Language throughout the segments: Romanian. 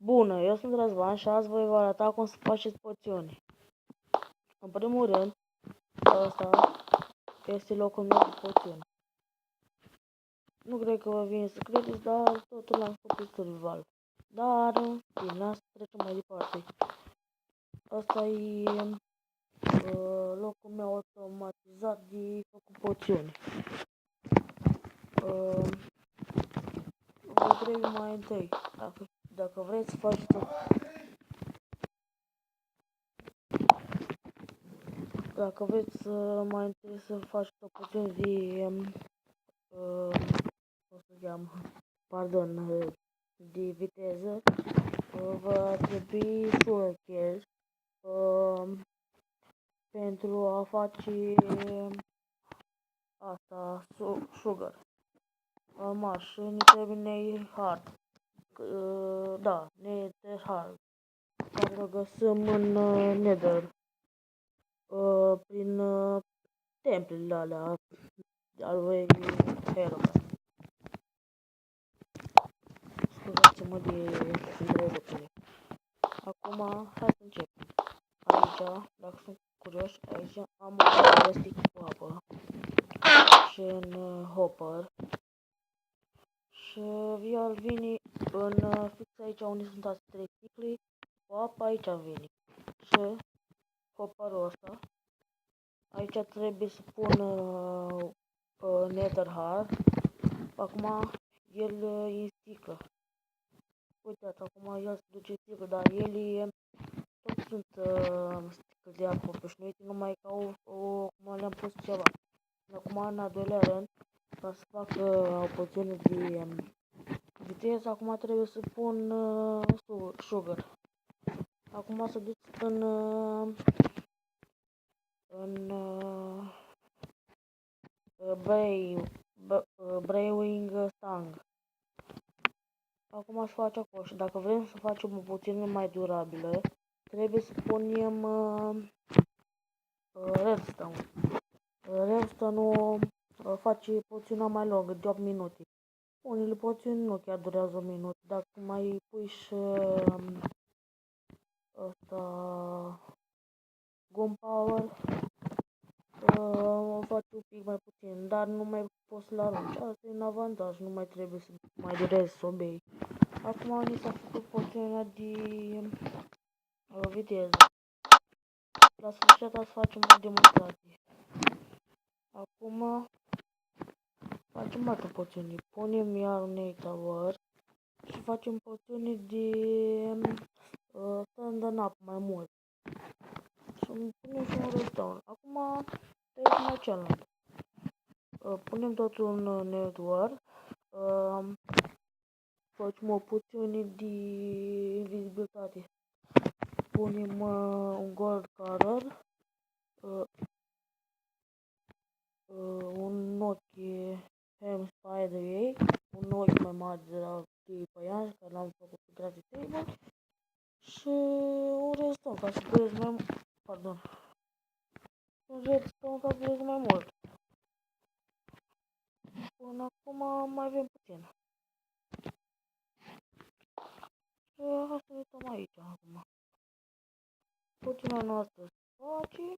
Bună, eu sunt Răzvan și azi voi vă arăta cum să faceți poțiuni. În primul rând, ăsta este locul meu de poțiuni. Nu cred că vă vine să credeți, dar totul l-am scopit survival. Dar, bine, asta trecem mai departe. Asta e locul meu automatizat de făcut poțiuni. Vă trebuie mai întâi, dacă vreți să faceți Dacă vreți să mai întâi să faceți o poțiune de, cum să cheamă, pardon, de viteză, va trebui sugar pentru a face asta, sugar. Și ne trebuie nail hard, da, nail hard, care o găsim în nether, prin templele alea al lui Herobrine. Scuzați-mă de întrerupere. Acum, hai să începem. Aici, dacă sunt curioși, aici am o stick cu apă și în hopper. Și el vine în fix aici unde sunt astea 3 sticle, cu apă aici vine. Și hopperul ăsta, aici trebuie să pun nether hard. Acum el e în sticlă. Uitați, acum el se duce sticlă, dar el e tot sunt sticle de apă obișnuite, numai că acum le-am pus ceva. Acum, în al doilea rând, ca să fac o poțiune de viteză, acum trebuie să pun sugar. Acum să duc în brewing stang. Acum să face acolo și dacă vrem să facem o poțiune mai durabilă, trebuie să punem redstone. Redstone-ul face poțiunea mai lungă, de 8 minute. Unele poțiuni nu chiar durează 1 minut. Dacă mai pui și ăsta gunpowder, o faci un pic mai puțin, dar nu mai poți să-l arunci. Asta e un avantaj, nu mai trebuie să mai durezi să o bei. Acum ni s-a făcut poțiunea de viteză. La sfârșit să facem o demonstrație. Acum facem altă poțiune. Punem iar un tower și facem poțiune de stând în apă mai mult. Și punem și un redstone. Acum trecem la celălalt. Punem totul în network. Facem o poțiune de invizibilitate. Punem un gold color, un ochi Hem Spider ei, un ochi mai mare de la păianj, care l-am făcut pe gratis table, și un redstone ca să dureze mai mult. Pardon. Un redstone ca să dureze mai mult. Până acum mai avem puțin. Și hai să uităm aici acum. Poțiunea noastră se face.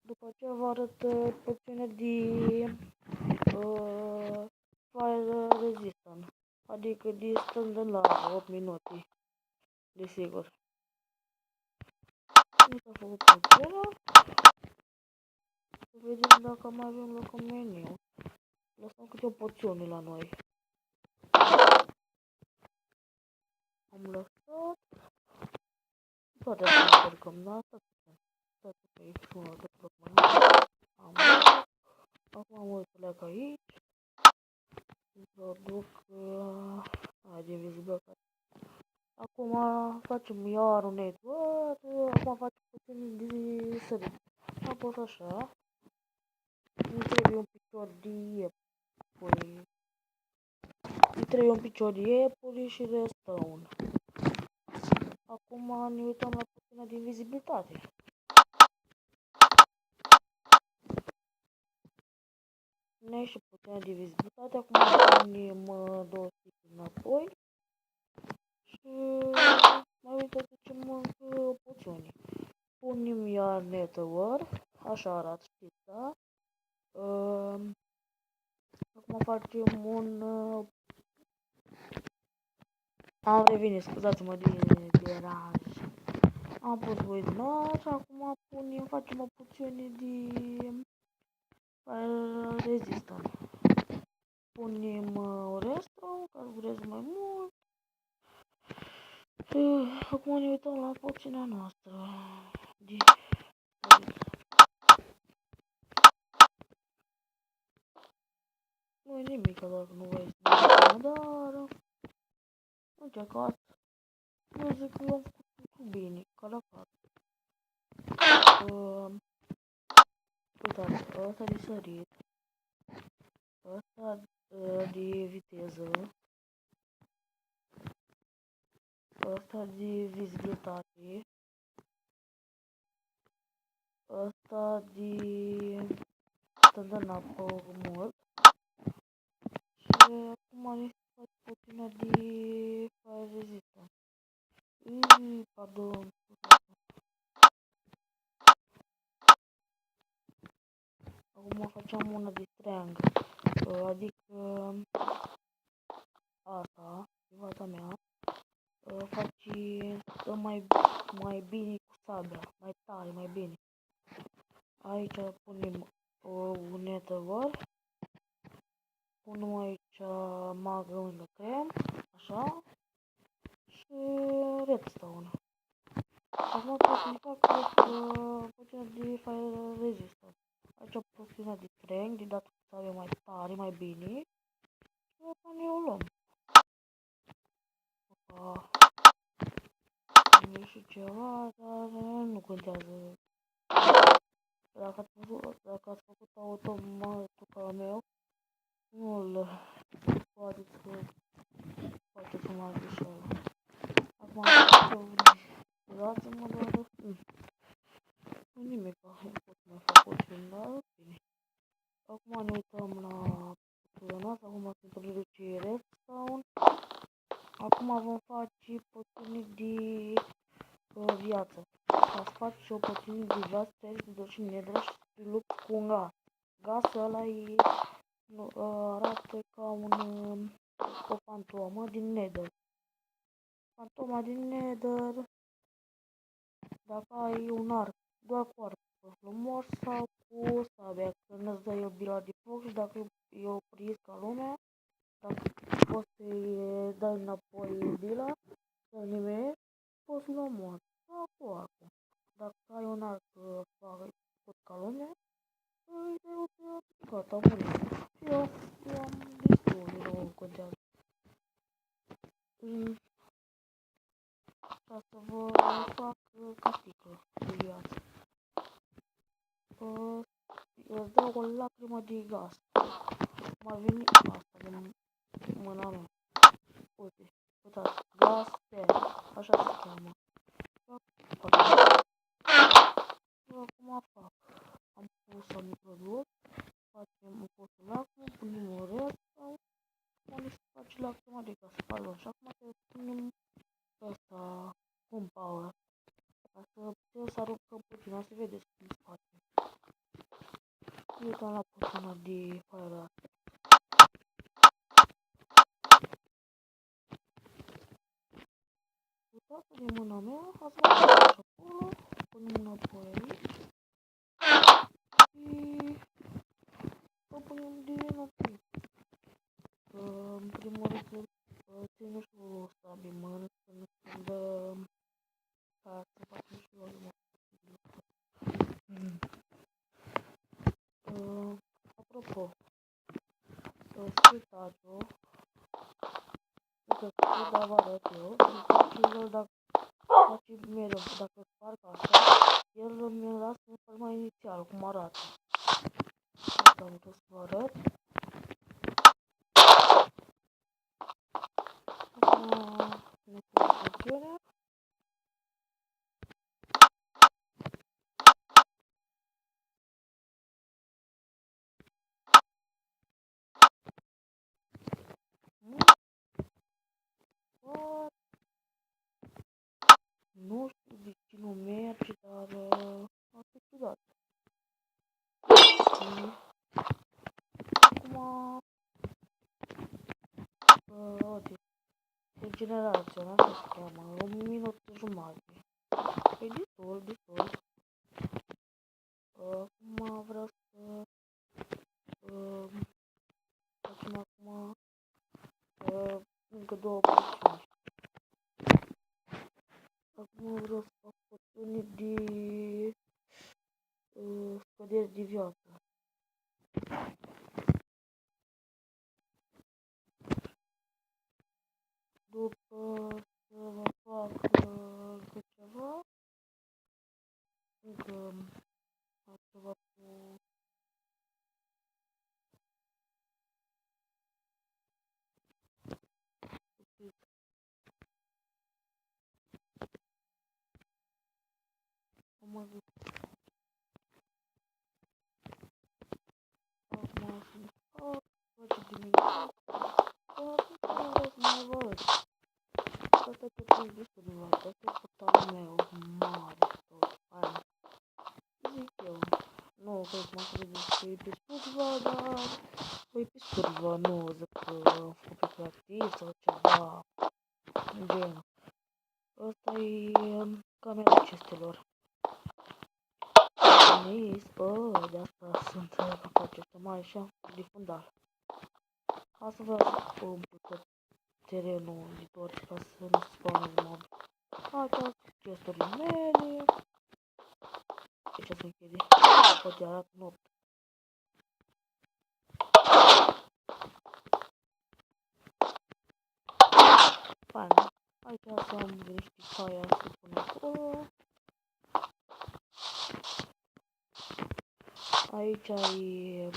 După aceea vă arăt poțiunea de fire resistant, adică de stând în lavă 8 minute, desigur. Mi s-a făcut poțiunea. Să vedem dacă mai avem loc în meniu. Lăsăm câte o poțiune la noi. Am lăsat. Toate astea încercăm, da? Stați pe aici și un alt loc mai mult. Acum am uit să leac aici. Introduc de vizibilitate. Acum facem iar un network. Acum facem puțin de sărit. Apoi așa. Îmi trebuie un picior de iepuri. Îmi trebuie un picior de iepuri și redstone. Acum ne uităm la puțină de vizibilitate. Ne și puțină de vizibilitate. Acum punem 2 stick înapoi. Nether, așa arată, știți, da? Acum facem un... am revenit, scuzați-mă de deranj. Am pus voidunar și acum facem o puține de rezistant. Punem o restă, carburez mai mult. Acum ne uităm la porțiunea noastră. Nu e nimic dacă nu vrei să ne dar încercați. Eu zic că l-am făcut bine, ca la față. Uitați, ăsta de sărit, ăsta de viteză, ăsta de vizibilitate, ăsta de stând în apă mult și acum ne fac puțină de fire resistant. Pardon. Acum facem una de triangle, adică asta, în fața mea, face mai bine cu sabia, mai tare, mai bine. Aici punem un nether, punem aici magă lângă crem, așa, și redstone. Acum trebuie să fac puțin de fire resistant. Aici puțin de triangle, de dată cu sabia mai tare, mai bine, și acum ne o luăm. Nu știu ceva, dar nu contează. Dacă ați făcut automatul ca meu, nu-l poate să mă greșeală. Acum dați-mă doar nu nimic, pot mai fac puțin, dar bine. Acum ne uităm la putura noastră, acum se introduce redstone. Acum vom face puțin de viață. Ca să faci o puțin de viață, trebuie să duci în nether și să te lupți cu un gas. Gasul ăla arată ca o fantomă din nether. Fantoma din nether, dacă ai un arc, doar cu arc, frumos sau cu sabia, când îți dă el bila de foc și dacă e oprit ca lumea, dacă poți să-i dai înapoi bila, să nimerești, poți să-l omori. Sau cu arcul. Dacă ai un arc făcut ca lumea, gata, am murit. Eu am destul, nu contează. Ca să vă fac casticul de viață. Îți dau o lacrimă de gaz. M-a venit asta din mâna mea. Uite, uitați, gaz pen, așa se cheamă. Acum fac. Am pus, am introdus, am pus lacrimă, punem o restă, unde se face lacrima de gaz, pardon, și acum trebuie să punem ăsta, un power, ca să putem să aruncăm puțin, să vedeți cum se face. Uităm la puțină de fire. Uitați de mâna mea, ați văzut așa acolo, punem înapoi aici și o punem din ok. În primul rând să ținem și o sabie în mână când ca să facem și o lumea. Apropo, scriptajul, uite, da, vă arăt eu, scriptajul dacă face mereu, dacă sparg asta, el mi-l lasă în forma inițială, cum arată. Asta am dus să vă arăt. Acum ne pun funcțiunea. Nu știu de ce nu merge, dar ciudat. Și acum, uite, regenerația, nu știu se cheamă, 1 minut jumate. E destul. Acum vreau să facem acum încă 2 porțiuni. Acum vreau să fac porțiuni de scăderi de viață. După să mă fac încă ceva, încă ceva cu am mai văzut. Acum să-mi fac, face dimineața, acum vreau să mai văd. Asta e tot destul de mare, asta e portalul meu, mare tot, fain. Zic eu, nu cred că mă credeți că e pe scurva, dar e pe scurva, nu zic că făcut creativ sau ceva în genul. Asta e camera chestelor. Nice, de asta sunt capace să mai așa de fundal. Asta vreau să umplu tot terenul de torți ca să nu se spawneze mob. Astea sunt chesturile mele. Deci se închide. Poate arată noapte. Fain. Aici să am niște caia să pun acolo. Aici e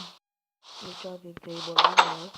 de table-ul meu.